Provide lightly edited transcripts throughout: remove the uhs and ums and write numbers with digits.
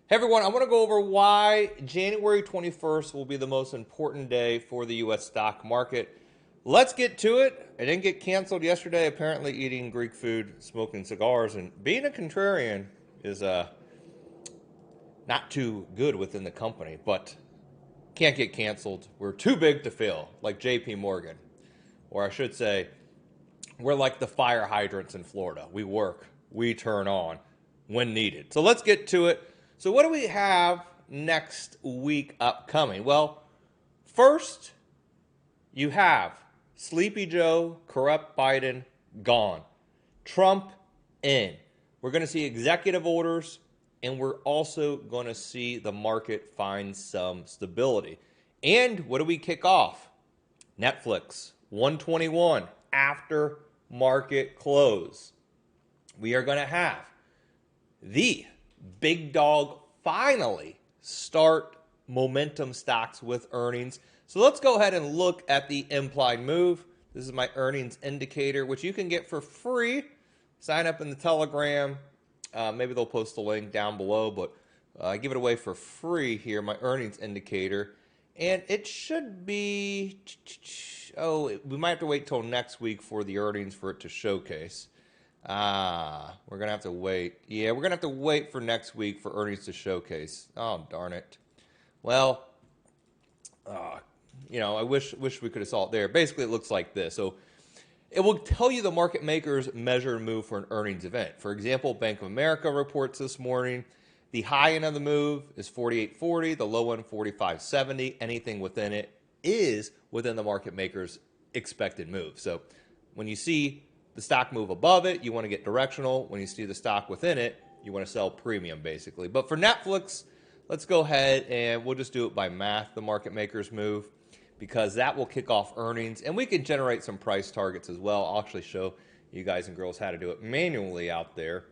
Hey everyone, I want to go over why January 21st will be the most important day for the U.S. stock market. Let's get to it. I didn't get canceled yesterday, apparently eating Greek food, smoking cigars, and being a contrarian is not too good within the company, but can't get canceled. We're too big to fail, like JP Morgan. Or I should say, we're like the fire hydrants in Florida. We work, we turn on when needed. So let's get to it. So what do we have next week upcoming? Well, first, you have Sleepy Joe, corrupt Biden, gone. Trump in. We're going to see executive orders, and we're also going to see the market find some stability. And what do we kick off? Netflix, 121, after market close. We are going to have the big dog finally start momentum stocks with earnings. So let's go ahead and look at the implied move. This is my earnings indicator, which you can get for free. Sign up in the Telegram. Maybe they'll post a link down below, but I give it away for free here, my earnings indicator. And it should be, we might have to wait till next week for the earnings for it to showcase. We're going to have to wait. Yeah, we're going to have to wait for next week for earnings to showcase. Oh, darn it. Well, I wish we could have saw it there. Basically, it looks like this. So it will tell you the market makers measure and move for an earnings event. For example, Bank of America reports this morning. The high end of the move is 48.40, the low end 45.70. Anything within it is within the market maker's expected move. So when you see the stock move above it, you want to get directional. When you see the stock within it, you want to sell premium, basically. But for Netflix, let's go ahead and we'll just do it by math, the market maker's move, because that will kick off earnings. And we can generate some price targets as well. I'll actually show you guys and girls how to do it manually out there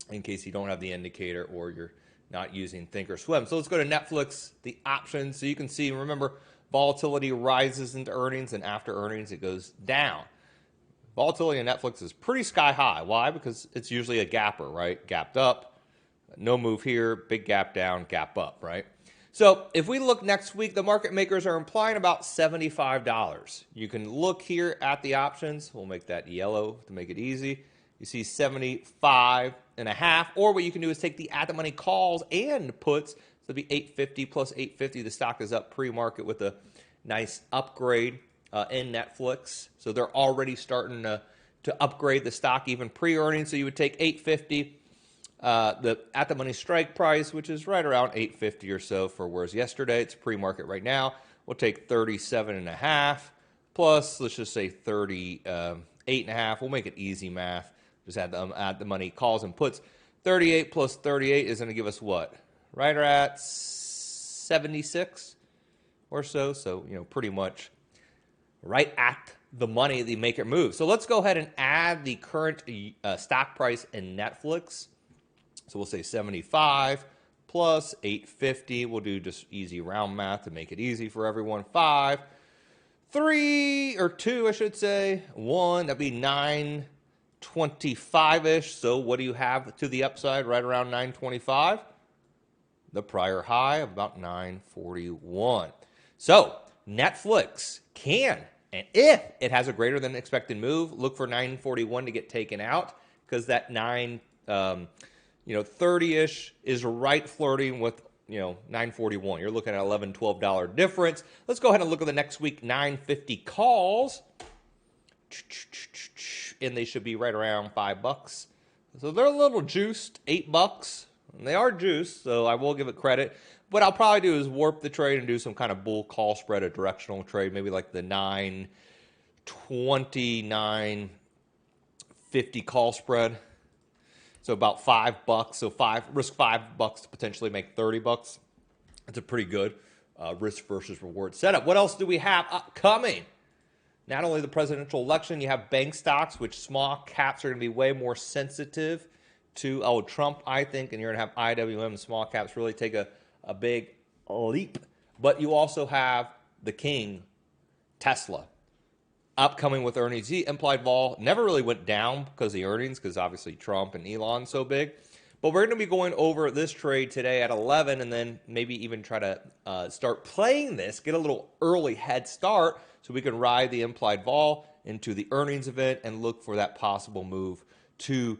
in case you don't have the indicator or you're not using Thinkorswim. So let's go to Netflix, the options. So you can see, remember, volatility rises into earnings, and after earnings, it goes down. Volatility in Netflix is pretty sky high. Why? Because it's usually a gapper, right? Gapped up, no move here, big gap down, gap up, right? So if we look next week, the market makers are implying about $75. You can look here at the options. We'll make that yellow to make it easy. You see 75.5, or what you can do is take the at-the-money calls and puts. So it'll be 850 plus 850. The stock is up pre-market with a nice upgrade in Netflix. So they're already starting to upgrade the stock even pre-earnings. So you would take 850, the at-the-money strike price, which is right around 850 or so for whereas yesterday. It's pre-market right now. We'll take 37.5 plus, let's just say 38.5. We'll make it easy math. Just add the money calls and puts. 38 plus 38 is going to give us what? Right at 76 or so. So, pretty much right at the money they make it move. So let's go ahead and add the current stock price in Netflix. So we'll say 75 plus 850. We'll do just easy round math to make it easy for everyone. 5, 3, or 2, I should say. 1, that'd be 925-ish. So what do you have to the upside right around 925? The prior high of about 941. So Netflix can, and if it has a greater than expected move, look for 941 to get taken out, because that 30-ish is right flirting with 941. You're looking at $11, $12 difference. Let's go ahead and look at the next week 950 calls, and they should be right around $5. So they're a little juiced, $8. And they are juiced, so I will give it credit. What I'll probably do is warp the trade and do some kind of bull call spread, a directional trade, maybe like the 920, 950 call spread. So about $5. So risk $5 to potentially make $30. It's a pretty good risk versus reward setup. What else do we have upcoming? Not only the presidential election, you have bank stocks, which small caps are going to be way more sensitive to Trump, I think, and you're going to have IWM and small caps really take a big leap. But you also have the king, Tesla, upcoming with earnings. The implied vol never really went down because of the earnings, because obviously Trump and Elon so big. But we're going to be going over this trade today at 11 and then maybe even try to start playing this, get a little early head start so we can ride the implied vol into the earnings event and look for that possible move to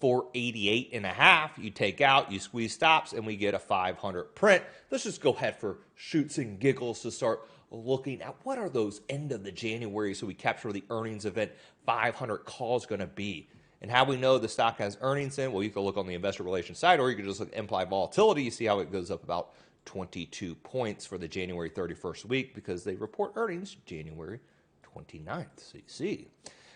488.5. You take out, you squeeze stops, and we get a 500 print. Let's just go ahead for shoots and giggles to start looking at what are those end of the January so we capture the earnings event 500 calls going to be. And how we know the stock has earnings in, well, you can look on the investor relations side, or you can just look at implied volatility. You see how it goes up about 22 points for the January 31st week because they report earnings January 29th. So you see.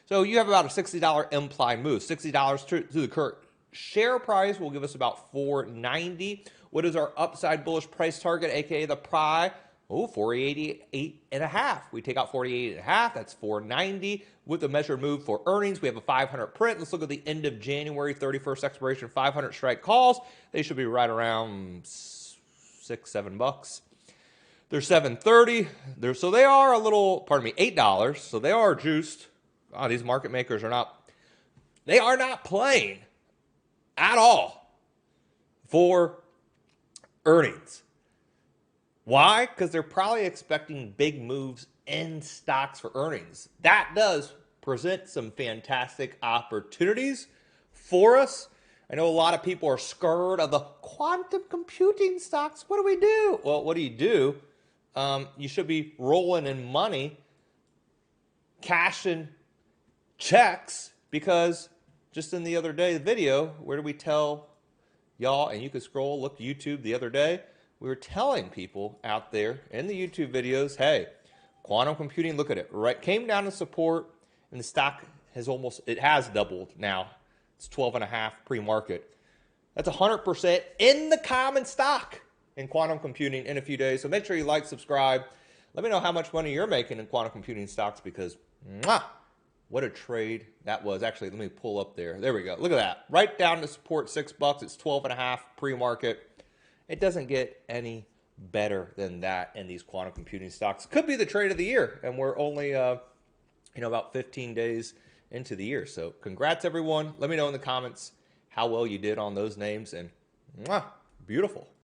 So you have about a $60 implied move. $60 to the current share price will give us about $490. What is our upside bullish price target, aka the pry? Oh, 488.5. We take out 48.5. That's 490. With a measured move for earnings, we have a 500 print. Let's look at the end of January 31st expiration 500 strike calls. They should be right around $6-7. They're $7.30. So they are a little, pardon me, $8. So they are juiced. Oh, these market makers are not playing at all for earnings. Why? Because they're probably expecting big moves in stocks for earnings. That does present some fantastic opportunities for us. I know a lot of people are scared of the quantum computing stocks. What do we do? Well, what do? You should be rolling in money, cashing checks, because just in the other day, the video, where did we tell y'all, and you could scroll, look YouTube the other day, we were telling people out there in the YouTube videos, hey, quantum computing, look at it, right? Came down to support, and the stock has doubled now. It's 12.5 pre-market. That's 100% in the common stock in quantum computing in a few days. So make sure you like, subscribe. Let me know how much money you're making in quantum computing stocks because, what a trade that was. Actually, let me pull up there. There we go. Look at that. Right down to support $6. It's 12.5 pre-market. It doesn't get any better than that in these quantum computing stocks. Could be the trade of the year, and we're only about 15 days into the year. So congrats, everyone. Let me know in the comments how well you did on those names, and beautiful.